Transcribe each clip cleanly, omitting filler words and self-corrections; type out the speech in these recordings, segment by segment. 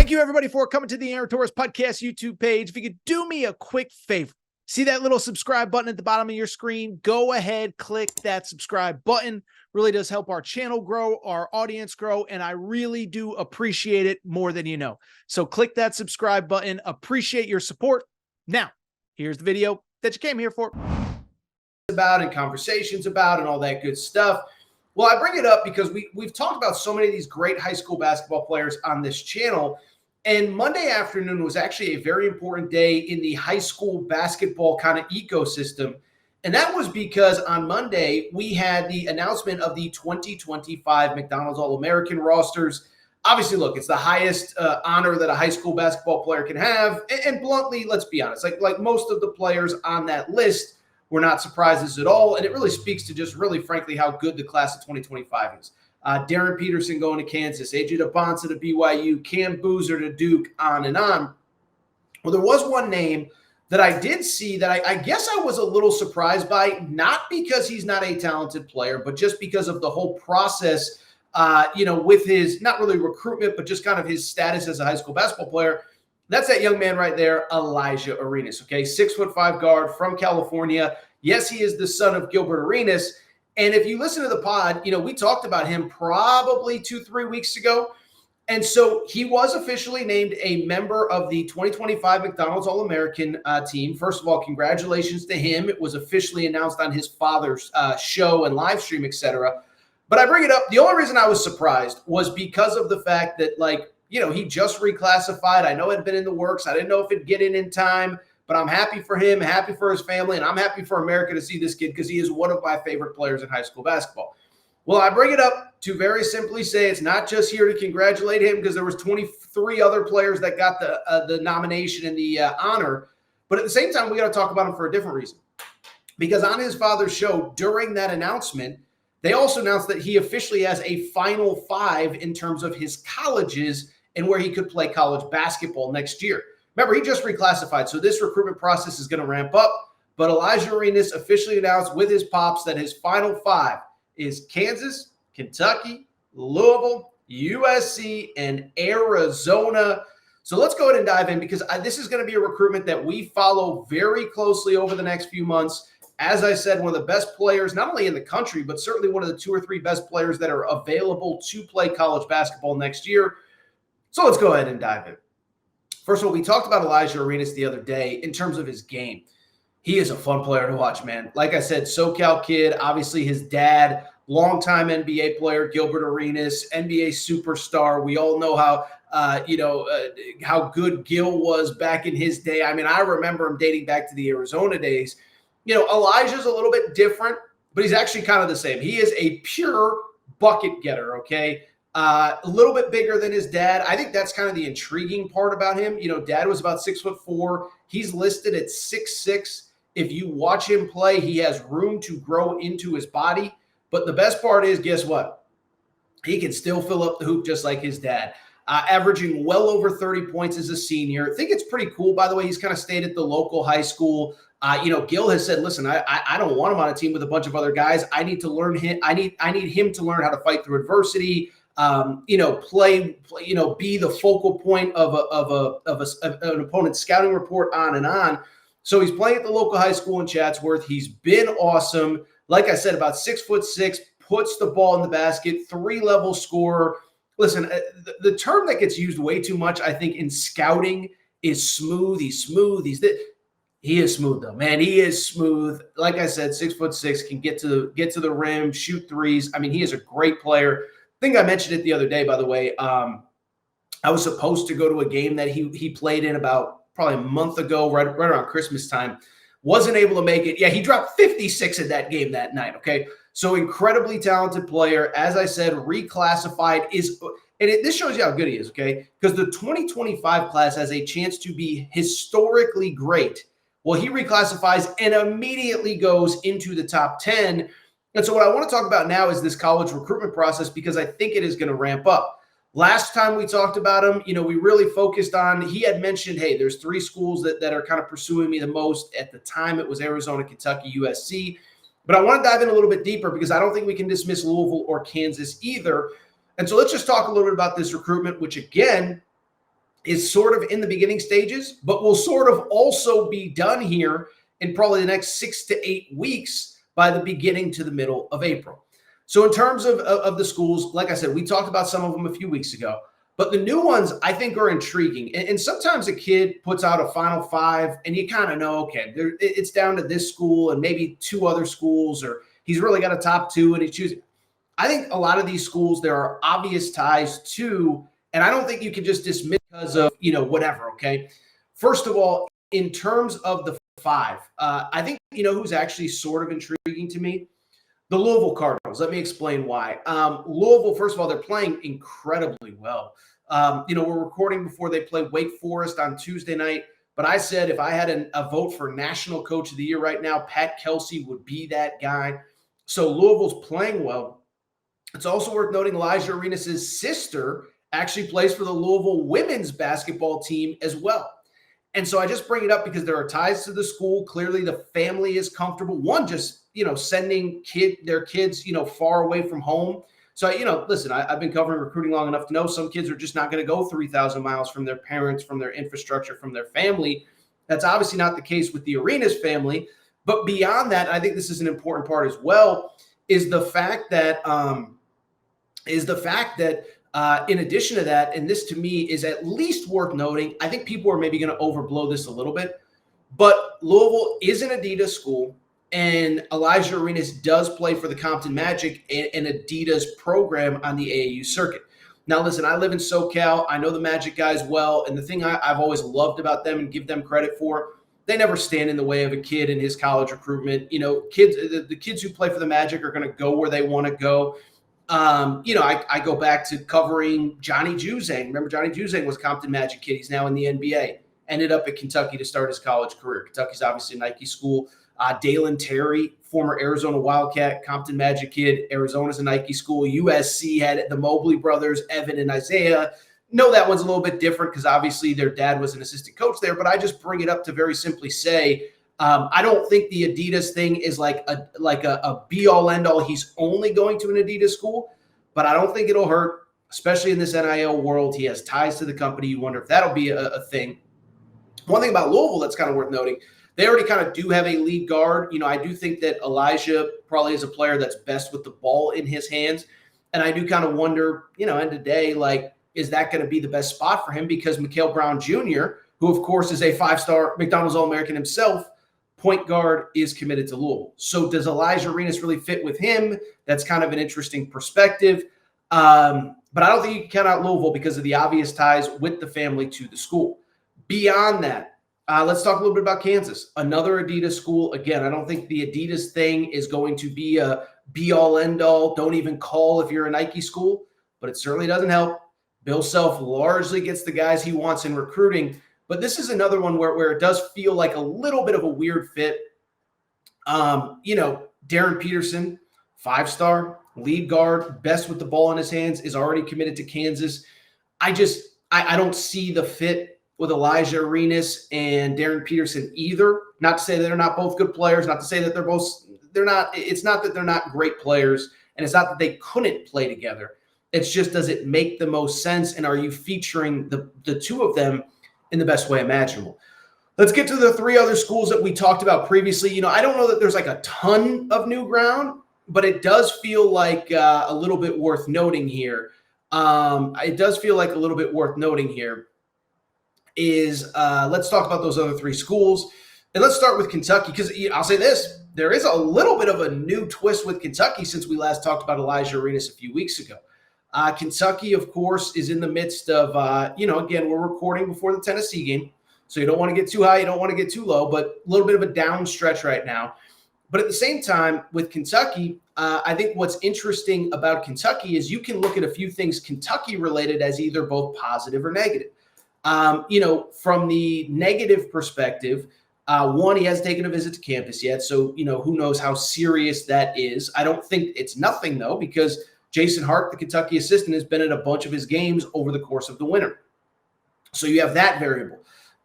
Thank you, everybody, for coming to the Aaron Torres Podcast YouTube page. If you could do me a quick favor, see that little subscribe button at the bottom of your screen? Go ahead, click that subscribe button. Really does help our channel grow, our audience grow, and I really do appreciate it more than you know. So click that subscribe button. Appreciate your support. Now, here's the video that you came here for. About and conversations about and all that good stuff. Well, I bring it up because we've talked about so many of these great high school basketball players on this channel. And Monday afternoon was actually a very important day in the high school basketball kind of ecosystem. And that was because on Monday, we had the announcement of the 2025 McDonald's All-American rosters. Obviously, look, it's the highest honor that a high school basketball player can have. And bluntly, let's be honest, like most of the players on that list, we're not surprises at all. And it really speaks to just really, frankly, how good the class of 2025 is. Darren Peterson going to Kansas, AJ DeBonsa to BYU, Cam Boozer to Duke, on and on. Well, there was one name that I did see that I guess I was a little surprised by, not because he's not a talented player, but just because of the whole process, with his, not really recruitment, but just kind of his status as a high school basketball player. That's that young man right there, Alijah Arenas, okay? 6'5" guard from California. Yes, he is the son of Gilbert Arenas. And if you listen to the pod, we talked about him probably 2-3 weeks ago. And so he was officially named a member of the 2025 McDonald's All-American team. First of all, congratulations to him. It was officially announced on his father's show and live stream, etc. But I bring it up. The only reason I was surprised was because of the fact that, he just reclassified. I know it had been in the works. I didn't know if it'd get in time, but I'm happy for him, happy for his family, and I'm happy for America to see this kid because he is one of my favorite players in high school basketball. Well, I bring it up to very simply say it's not just here to congratulate him because there was 23 other players that got the nomination and the honor, but at the same time, we got to talk about him for a different reason. Because on his father's show during that announcement, they also announced that he officially has a Final Five in terms of his colleges and where he could play college basketball next year. Remember, he just reclassified, so this recruitment process is going to ramp up. But Alijah Arenas officially announced with his pops that his Final Five is Kansas, Kentucky, Louisville, USC, and Arizona. So let's go ahead and dive in because this is going to be a recruitment that we follow very closely over the next few months. As I said, one of the best players, not only in the country, but certainly one of the 2 or 3 best players that are available to play college basketball next year. So let's go ahead and dive in. First of all, we talked about Alijah Arenas the other day in terms of his game. He is a fun player to watch, man. Like I said, SoCal kid, obviously his dad, longtime NBA player, Gilbert Arenas, NBA superstar. We all know how good Gil was back in his day. I mean, I remember him dating back to the Arizona days. Elijah's a little bit different, but he's actually kind of the same. He is a pure bucket getter, okay? A little bit bigger than his dad. I think that's kind of the intriguing part about him. Dad was about 6'4". He's listed at 6'6". If you watch him play, he has room to grow into his body. But the best part is, guess what? He can still fill up the hoop just like his dad. Averaging well over 30 points as a senior. I think it's pretty cool, by the way. He's kind of stayed at the local high school. Gil has said, listen, I don't want him on a team with a bunch of other guys. I need to learn him. I need him to learn how to fight through adversity. Be the focal point of an opponent's scouting report, on and on. So he's playing at the local high school in Chatsworth. He's been awesome. Like I said, about 6'6", puts the ball in the basket, 3-level scorer. Listen, the term that gets used way too much, I think, in scouting is smooth. He's smooth. He is smooth though, man. He is smooth. Like I said, 6'6", can get to the rim, shoot threes. I mean, he is a great player. I think I mentioned it the other day, by the way. I was supposed to go to a game that he played in about probably a month ago, right around Christmas time. Wasn't able to make it. Yeah, he dropped 56 in that game that night, okay? So incredibly talented player. As I said, reclassified this shows you how good he is, okay? Because the 2025 class has a chance to be historically great. Well, he reclassifies and immediately goes into the top 10. And so what I want to talk about now is this college recruitment process because I think it is going to ramp up. Last time we talked about him, we really focused on, he had mentioned, hey, there's 3 schools that are kind of pursuing me the most. At the time, it was Arizona, Kentucky, USC. But I want to dive in a little bit deeper because I don't think we can dismiss Louisville or Kansas either. And so let's just talk a little bit about this recruitment, which again is sort of in the beginning stages, but will sort of also be done here in probably the next 6 to 8 weeks by the beginning to the middle of April. So in terms of the schools, like I said, we talked about some of them a few weeks ago, but the new ones I think are intriguing. And sometimes a kid puts out a Final Five and you kind of know, okay, it's down to this school and maybe 2 other schools, or he's really got a top 2 and he's choosing. I think a lot of these schools, there are obvious ties to, and I don't think you can just dismiss because of, whatever, okay? First of all, in terms of the 5, I think, who's actually sort of intriguing to me? The Louisville Cardinals. Let me explain why. Louisville, first of all, they're playing incredibly well. We're recording before they play Wake Forest on Tuesday night, but I said if I had a vote for National Coach of the Year right now, Pat Kelsey would be that guy. So Louisville's playing well. It's also worth noting Alijah Arenas' sister actually plays for the Louisville women's basketball team as well. And so I just bring it up because there are ties to the school. Clearly the family is comfortable. One, just, sending their kids, far away from home. So, listen, I've been covering recruiting long enough to know some kids are just not going to go 3,000 miles from their parents, from their infrastructure, from their family. That's obviously not the case with the Arenas family. But beyond that, I think this is an important part as well, is the fact that in addition to that, and this to me is at least worth noting, I think people are maybe going to overblow this a little bit, but Louisville is an Adidas school, and Alijah Arenas does play for the Compton Magic, an Adidas program on the AAU circuit. Now, listen, I live in SoCal. I know the Magic guys well, and the thing I've always loved about them and give them credit for, they never stand in the way of a kid in his college recruitment. The kids who play for the Magic are going to go where they want to go. I go back to covering Johnny Juzang. Remember, Johnny Juzang was a Compton Magic kid. He's now in the NBA. Ended up at Kentucky to start his college career. Kentucky's obviously a Nike school. Dalen Terry, former Arizona Wildcat, Compton Magic kid. Arizona's a Nike school. USC had the Mobley brothers, Evan and Isaiah. No, that one's a little bit different because obviously their dad was an assistant coach there. But I just bring it up to very simply say, I don't think the Adidas thing is like a be-all, end-all. He's only going to an Adidas school, but I don't think it'll hurt, especially in this NIL world. He has ties to the company. You wonder if that'll be a thing. One thing about Louisville that's kind of worth noting, they already kind of do have a lead guard. I do think that Alijah probably is a player that's best with the ball in his hands. And I do kind of wonder, end of day, is that going to be the best spot for him? Because Mikhail Brown Jr., who, of course, is a 5-star McDonald's All-American himself, point guard, is committed to Louisville. So does Alijah Arenas really fit with him? That's kind of an interesting perspective. But I don't think you can count out Louisville because of the obvious ties with the family to the school. Beyond that, let's talk a little bit about Kansas, another Adidas school. Again, I don't think the Adidas thing is going to be a be-all, end-all. Don't even call if you're a Nike school, but it certainly doesn't help. Bill Self largely gets the guys he wants in recruiting. But this is another one where it does feel like a little bit of a weird fit. Darren Peterson, 5-star, lead guard, best with the ball in his hands, is already committed to Kansas. I don't see the fit with Alijah Arenas and Darren Peterson either. Not to say that they're not both good players, not to say that it's not that they're not great players, and it's not that they couldn't play together. It's just, does it make the most sense, and are you featuring the two of them in the best way imaginable? Let's get to the 3 other schools that we talked about previously. I don't know that there's like a ton of new ground, but it does feel like a little bit worth noting here. Let's talk about those other 3 schools. And let's start with Kentucky, because I'll say this, there is a little bit of a new twist with Kentucky since we last talked about Alijah Arenas a few weeks ago. Kentucky, of course, is in the midst of, again, we're recording before the Tennessee game, so you don't want to get too high, you don't want to get too low, but a little bit of a down stretch right now. But at the same time, with Kentucky, I think what's interesting about Kentucky is you can look at a few things Kentucky related as either both positive or negative. From the negative perspective, one, he hasn't taken a visit to campus yet, so, who knows how serious that is. I don't think it's nothing, though, because Jason Hart, the Kentucky assistant, has been at a bunch of his games over the course of the winter. So you have that variable.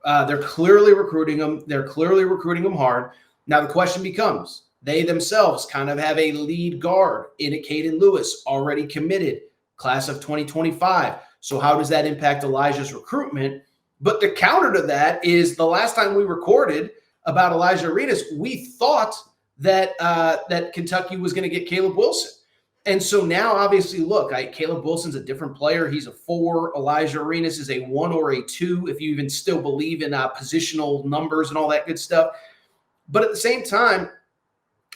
They're clearly recruiting him. They're clearly recruiting him hard. Now the question becomes, they themselves kind of have a lead guard in Caden Lewis, already committed, class of 2025. So how does that impact Elijah's recruitment? But the counter to that is the last time we recorded about Alijah Arenas, we thought that that Kentucky was going to get Caleb Wilson. And so now, obviously, look, Caleb Wilson's a different player. He's a 4. Alijah Arenas is a 1 or a 2, if you even still believe in positional numbers and all that good stuff. But at the same time,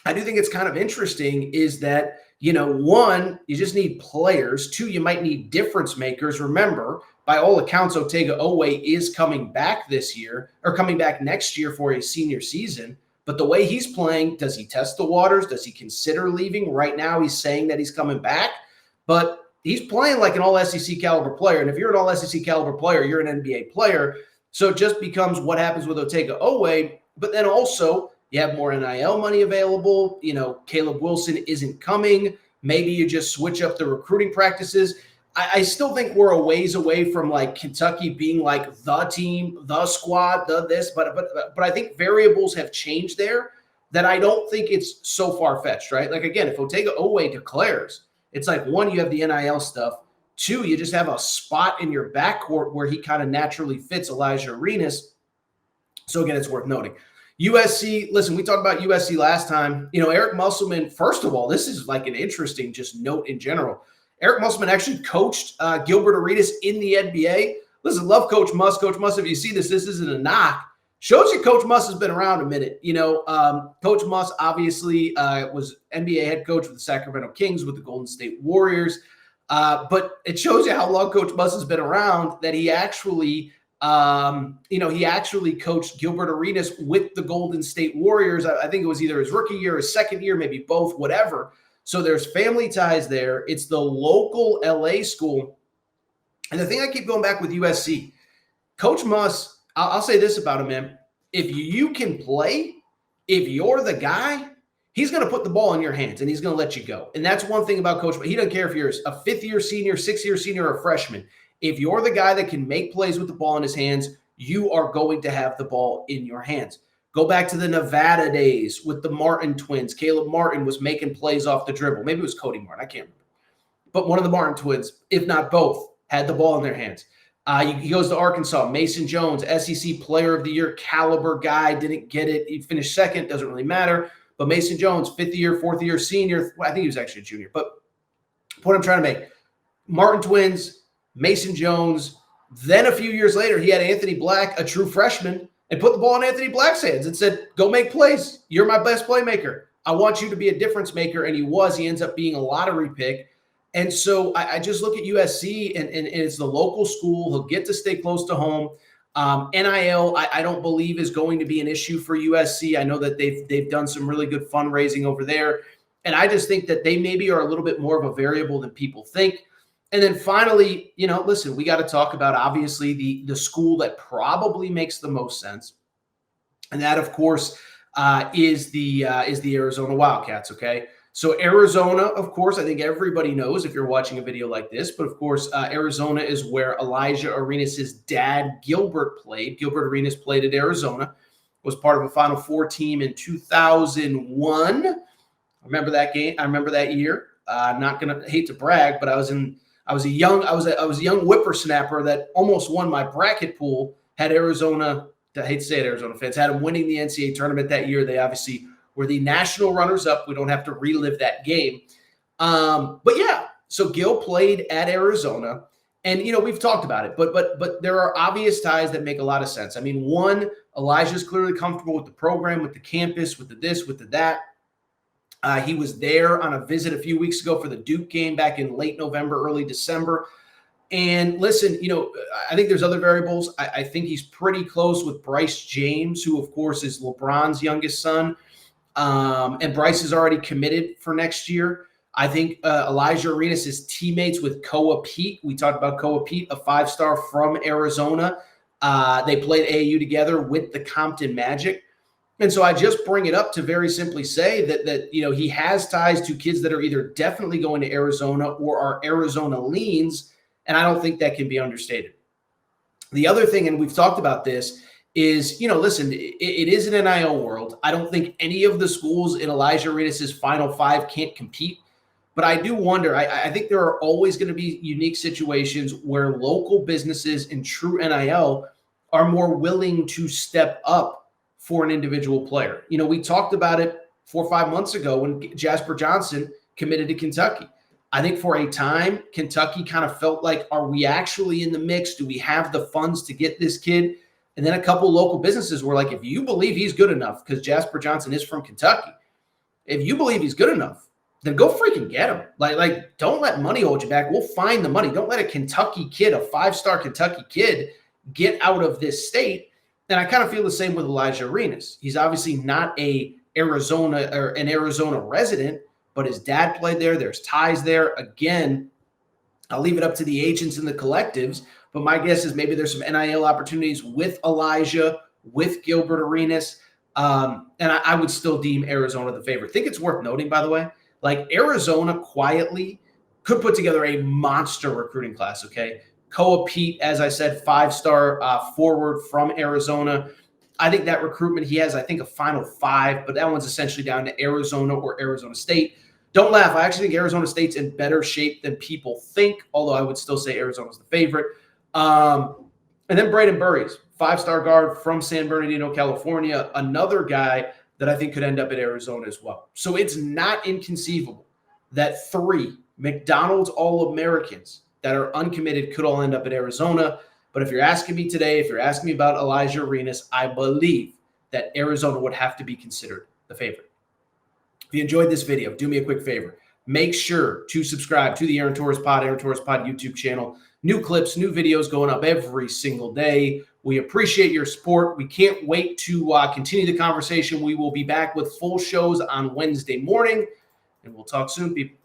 I do think it's kind of interesting is that, 1, you just need players. 2, you might need difference makers. Remember, by all accounts, Otega Oweh is coming back this year or coming back next year for a senior season. But the way he's playing, does he test the waters? Does he consider leaving? Right now, he's saying that he's coming back. But he's playing like an all-SEC caliber player. And if you're an all-SEC caliber player, you're an NBA player. So it just becomes what happens with Otega Oweh. But then also, you have more NIL money available. Caleb Wilson isn't coming. Maybe you just switch up the recruiting practices. I still think we're a ways away from like Kentucky being like the team, the squad, the this, but I think variables have changed there that I don't think it's so far-fetched, right? Like, again, if Otega Oweh declares, it's like, 1, you have the NIL stuff. 2, you just have a spot in your backcourt where he kind of naturally fits Alijah Arenas. So, again, it's worth noting. USC, listen, we talked about USC last time. Eric Musselman, first of all, this is like an interesting just note in general. Eric Musselman actually coached Gilbert Arenas in the NBA. Listen, love Coach Muss. Coach Muss, if you see this isn't a knock. Shows you Coach Muss has been around a minute. Coach Muss obviously was NBA head coach with the Sacramento Kings, with the Golden State Warriors. But it shows you how long Coach Muss has been around that he actually coached Gilbert Arenas with the Golden State Warriors. I think it was either his rookie year or his second year, maybe both, whatever. So there's family ties there. It's the local LA school. And the thing I keep going back with USC, Coach Muss, I'll say this about him, man. If you can play, if you're the guy, he's going to put the ball in your hands and he's going to let you go. And that's one thing about Coach Muss. He doesn't care if you're a 5th-year senior, 6th-year senior, or a freshman. If you're the guy that can make plays with the ball in his hands, you are going to have the ball in your hands. Go back to the Nevada days with the Martin twins. Caleb Martin was making plays off the dribble. Maybe it was Cody Martin. I can't remember. But one of the Martin twins, if not both, had the ball in their hands. He goes to Arkansas. Mason Jones, SEC Player of the Year caliber guy, didn't get it. He finished second. Doesn't really matter. But Mason Jones, 5th-year, 4th-year senior. Well, I think he was actually a junior. But the point I'm trying to make, Martin twins, Mason Jones. Then a few years later, he had Anthony Black, a true freshman, and put the ball in Anthony Black's hands and said, go make plays. You're my best playmaker. I want you to be a difference maker. And he was. He ends up being a lottery pick. And so I just look at USC, and it's the local school. He'll get to stay close to home. NIL, I don't believe is going to be an issue for USC. I know that they've done some really good fundraising over there. And I just think that they maybe are a little bit more of a variable than people think. And then finally, listen, we got to talk about obviously the school that probably makes the most sense. And that, of course, is the Arizona Wildcats, okay? So Arizona, of course, I think everybody knows if you're watching a video like this, but of course, Arizona is where Alijah Arenas' dad, Gilbert, played. Gilbert Arenas played at Arizona, was part of a Final Four team in 2001. I remember that game. I remember that year. I'm not going to hate to brag, but I was a young whippersnapper that almost won my bracket pool. Had Arizona, I hate to say it, Arizona fans, had them winning the NCAA tournament that year. They obviously were the national runners-up. We don't have to relive that game. But yeah, so Gil played at Arizona, and we've talked about it, but there are obvious ties that make a lot of sense. I mean, one, Elijah's clearly comfortable with the program, with the campus, with the this, with the that. He was there on a visit a few weeks ago for the Duke game back in late November, early December. And listen, I think there's other variables. I think he's pretty close with Bryce James, who, of course, is LeBron's youngest son. And Bryce is already committed for next year. I think Alijah Arenas is teammates with Koa Pete. We talked about Koa Pete, a 5-star from Arizona. They played AAU together with the Compton Magic. And so I just bring it up to very simply say that he has ties to kids that are either definitely going to Arizona or are Arizona leans, and I don't think that can be understated. The other thing, and we've talked about this, is, listen, it is an NIL world. I don't think any of the schools in Alijah Arenas' Final Five can't compete, but I do wonder, I think there are always going to be unique situations where local businesses in true NIL are more willing to step up for an individual player. You know, we talked about it 4 or 5 months ago when Jasper Johnson committed to Kentucky. I think for a time, Kentucky kind of felt like, are we actually in the mix? Do we have the funds to get this kid? And then a couple local businesses were like, if you believe he's good enough, because Jasper Johnson is from Kentucky, if you believe he's good enough, then go freaking get him. Like, don't let money hold you back. We'll find the money. Don't let a Kentucky kid, a 5-star Kentucky kid, get out of this state. And I kind of feel the same with Alijah Arenas. He's obviously not an Arizona resident, but his dad played there. There's ties there. Again, I'll leave it up to the agents and the collectives, but my guess is maybe there's some NIL opportunities with Alijah, with Gilbert Arenas, and I would still deem Arizona the favorite. I think it's worth noting, by the way, like Arizona quietly could put together a monster recruiting class, okay? Koa Pete, as I said, 5-star forward from Arizona. I think that recruitment, he has, I think, a final 5, but that one's essentially down to Arizona or Arizona State. Don't laugh. I actually think Arizona State's in better shape than people think, although I would still say Arizona's the favorite. And then Braden Burries, 5-star guard from San Bernardino, California, another guy that I think could end up at Arizona as well. So it's not inconceivable that 3 McDonald's All-Americans that are uncommitted could all end up at Arizona. But if you're asking me today, if you're asking me about Alijah Arenas, I believe that Arizona would have to be considered the favorite. If you enjoyed this video, do me a quick favor. Make sure to subscribe to the Aaron Torres Pod YouTube channel. New clips, new videos going up every single day. We appreciate your support. We can't wait to continue the conversation. We will be back with full shows on Wednesday morning, and we'll talk soon, people.